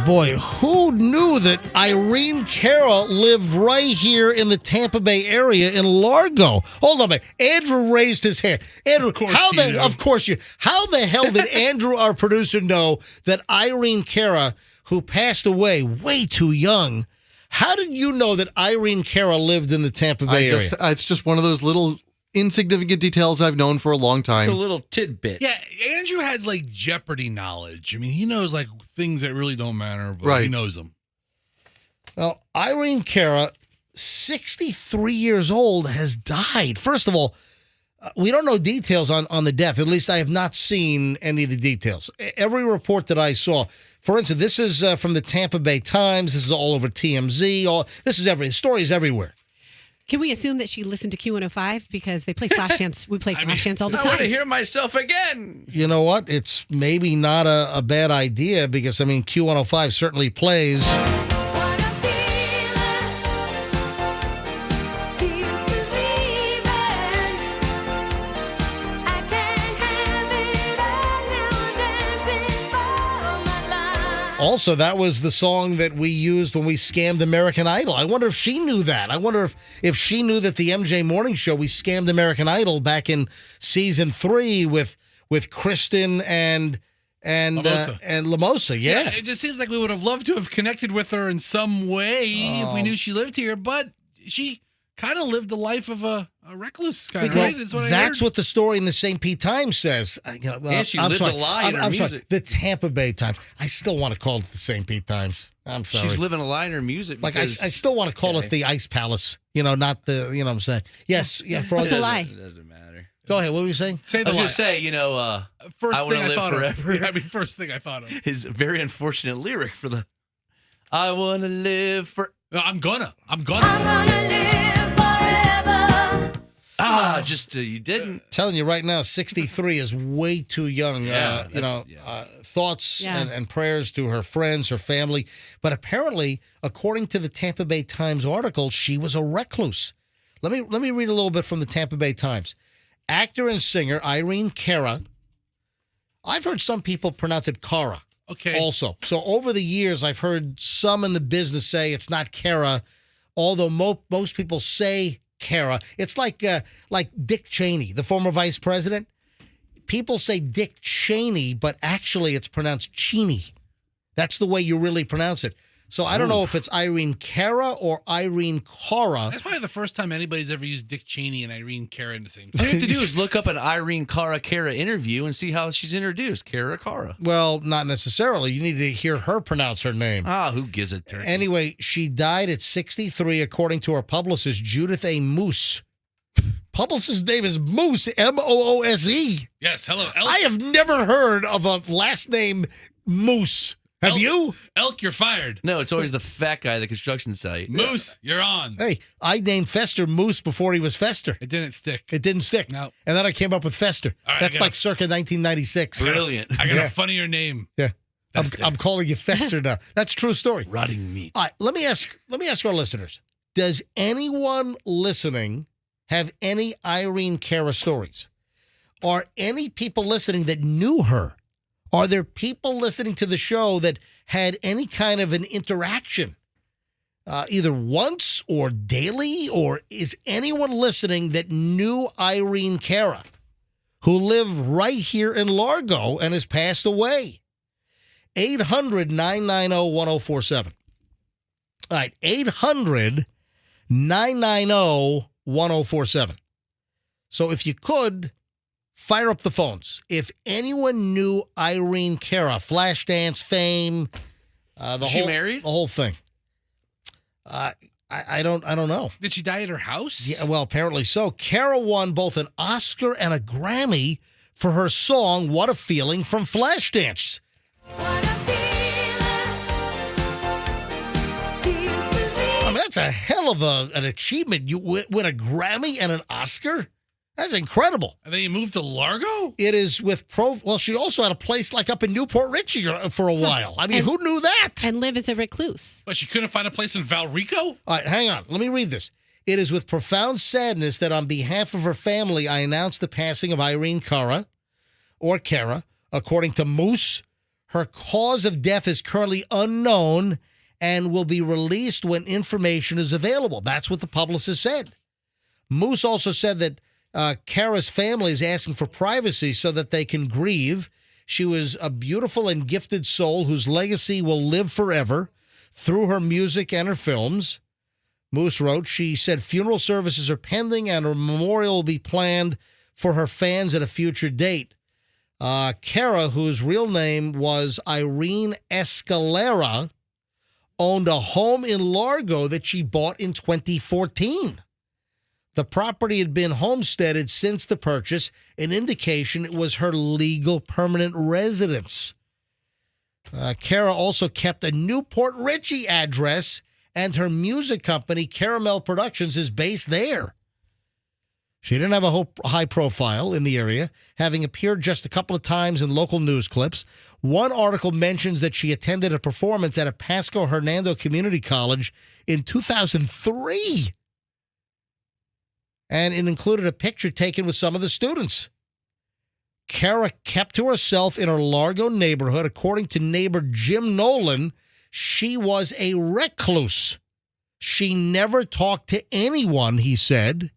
Boy, who knew that Irene Cara lived right here in the Tampa Bay area in Largo? Hold on a minute. Andrew raised his hand. Andrew, of course you. How the hell did Andrew, our producer, know that Irene Cara, who passed away way too young, how did you know that Irene Cara lived in the Tampa Bay area? It's just one of those little insignificant details I've known for a long time. It's a little tidbit. Yeah, Andrew has like Jeopardy knowledge. I mean, he knows like things that really don't matter, but he knows them. Well, Irene Cara, 63 years old, has died. First of all, we don't know details on the death. At least I have not seen any of the details. Every report that I saw, for instance, this is from the Tampa Bay Times. This is all over TMZ. This is the story is everywhere. Can we assume that she listened to Q105 because they play Flashdance? We play Flashdance all the time. I want to hear myself again. You know what? It's maybe not a bad idea because, I mean, Q105 certainly plays. Also, that was the song that we used when we scammed American Idol. I wonder if she knew that. I wonder if she knew that the MJ Morning Show, we scammed American Idol back in season 3 with Kristen and Lamosa. Yeah, it just seems like we would have loved to have connected with her in some way if we knew she lived here, but she kind of lived the life of a recluse kind of, right? That's what the story in the St. Pete Times says. She lived a lie in her music. Sorry, the Tampa Bay Times. I still want to call it the St. Pete Times. I'm sorry. She's living a lie in her music. Like I still want to call it the Ice Palace. Not the. You know what I'm saying? Yes. Yeah. What's a lie? It doesn't matter. Go ahead. What were you saying? I was going to say, first I thing want to live forever. Yeah, first thing I thought of. His very unfortunate lyric for the I want to live for. No, I'm gonna live forever. You didn't. Telling you right now, 63 is way too young. Thoughts and prayers to her friends, her family. But apparently, according to the Tampa Bay Times article, she was a recluse. Let me read a little bit from the Tampa Bay Times. Actor and singer Irene Cara. I've heard some people pronounce it Cara. Okay. Also, so over the years, I've heard some in the business say it's not Cara, although most people say Cara. It's like Dick Cheney, the former vice president. People say Dick Cheney, but actually it's pronounced Cheney. That's the way you really pronounce it. So I don't know if it's Irene Cara or Irene Cara. That's probably the first time anybody's ever used Dick Cheney and Irene Cara in the same All you sentence. have to do is look up an Irene Cara interview and see how she's introduced. Cara. Well, not necessarily. You need to hear her pronounce her name. Who gives a turn? Anyway, she died at 63, according to her publicist, Judith A. Moose. Publicist's name is Moose, Moose. Yes, hello, Elk. I have never heard of a last name Moose. Have you? Elk, you're fired. No, it's always the fat guy at the construction site. Moose, you're on. Hey, I named Fester Moose before he was Fester. It didn't stick. It didn't stick. No. And then I came up with Fester. All right, That's like circa 1996. Brilliant. I got a funnier name. Yeah. I'm calling you Fester now. That's a true story. Rotting meat. All right, let me ask our listeners. Does anyone listening have any Irene Cara stories? Are any people listening that knew her? Are there people listening to the show that had any kind of an interaction, either once or daily? Or is anyone listening that knew Irene Cara, who lived right here in Largo and has passed away? 800-990-1047. All right, 800-990-1047. So if you could, fire up the phones. If anyone knew Irene Cara, Flashdance fame, married? The whole thing. I don't know. Did she die at her house? Yeah, well, apparently so. Cara won both an Oscar and a Grammy for her song "What a Feeling" from Flashdance. I mean, that's a hell of an achievement. You win a Grammy and an Oscar? That's incredible. And then you moved to Largo? It is with well, she also had a place like up in Newport Richie for a while. I mean, who knew that? And live as a recluse. But she couldn't find a place in Valrico? All right, hang on. Let me read this. It is with profound sadness that on behalf of her family, I announce the passing of Irene Cara, or Cara, according to Moose. Her cause of death is currently unknown and will be released when information is available. That's what the publicist said. Moose also said that Cara's family is asking for privacy so that they can grieve. She was a beautiful and gifted soul whose legacy will live forever through her music and her films. Moose wrote, she said funeral services are pending and her memorial will be planned for her fans at a future date. Cara, whose real name was Irene Escalera, owned a home in Largo that she bought in 2014. The property had been homesteaded since the purchase, an indication it was her legal permanent residence. Cara also kept a Newport Richie address, and her music company, Caramel Productions, is based there. She didn't have a high profile in the area, having appeared just a couple of times in local news clips. One article mentions that she attended a performance at a Pasco Hernando Community College in 2003. And it included a picture taken with some of the students. Cara kept to herself in her Largo neighborhood. According to neighbor Jim Nolan, she was a recluse. She never talked to anyone, he said.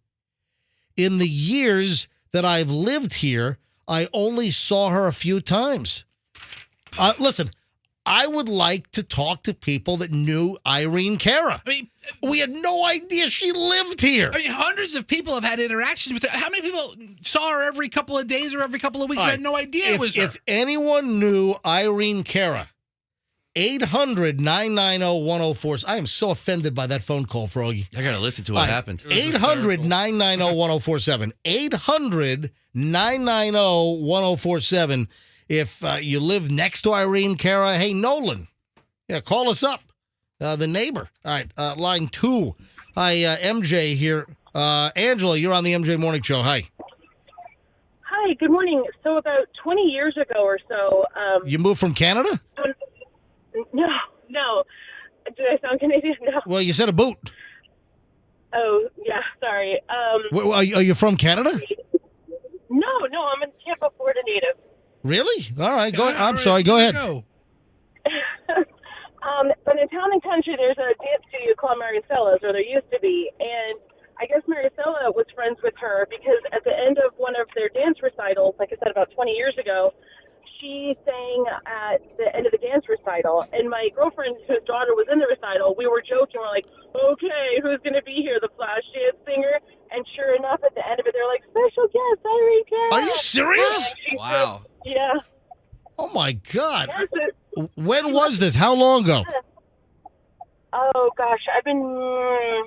In the years that I've lived here, I only saw her a few times. Listen, I would like to talk to people that knew Irene Cara. I mean, we had no idea she lived here. I mean, hundreds of people have had interactions with her. How many people saw her every couple of days or every couple of weeks and had no idea it was her? If anyone knew Irene Cara, 800-990-1047. I am so offended by that phone call, Froggy. I got to listen to what happened. 800-990-1047. 800-990-1047. If you live next to Irene Cara, hey, Nolan, call us up. The neighbor. All right, line 2. Hi, MJ here. Angela, you're on the MJ Morning Show. Hi. Hi, good morning. So about 20 years ago or so... you moved from Canada? No. Did I sound Canadian? No. Well, you said a boot. Oh, yeah, sorry. Are you from Canada? No, I'm a Tampa, Florida native. Really? All right, go ahead. I'm sorry, go ahead. But in Town and Country, there's a dance studio called Maricella's, or there used to be, and I guess Maricela was friends with her because at the end of one of their dance recitals, like I said, about 20 years ago, she sang at the end of the dance recital, and my girlfriend, whose daughter was in the recital, we were joking. We're like, okay, who's going to be here, the Flashdance singer? And sure enough, at the end of it, they're like, special guest, Irene Cara. Are you serious? Wow. Yeah. Oh, my God. Yes, When was this? How long ago? oh, gosh, I've been,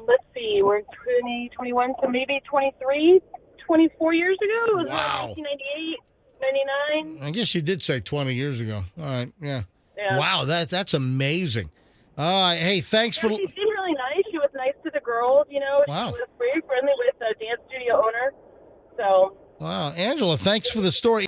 let's see, we're 2021, so maybe 23, 24 years ago. It was Wow. 1998. 99. I guess you did say 20 years ago. All right, yeah. Yeah. Wow, that's amazing. Hey, thanks Yeah, for... she seemed really nice. She was nice to the girls, you know. Wow. She was very friendly with the dance studio owner. So. Wow, Angela, thanks for the story.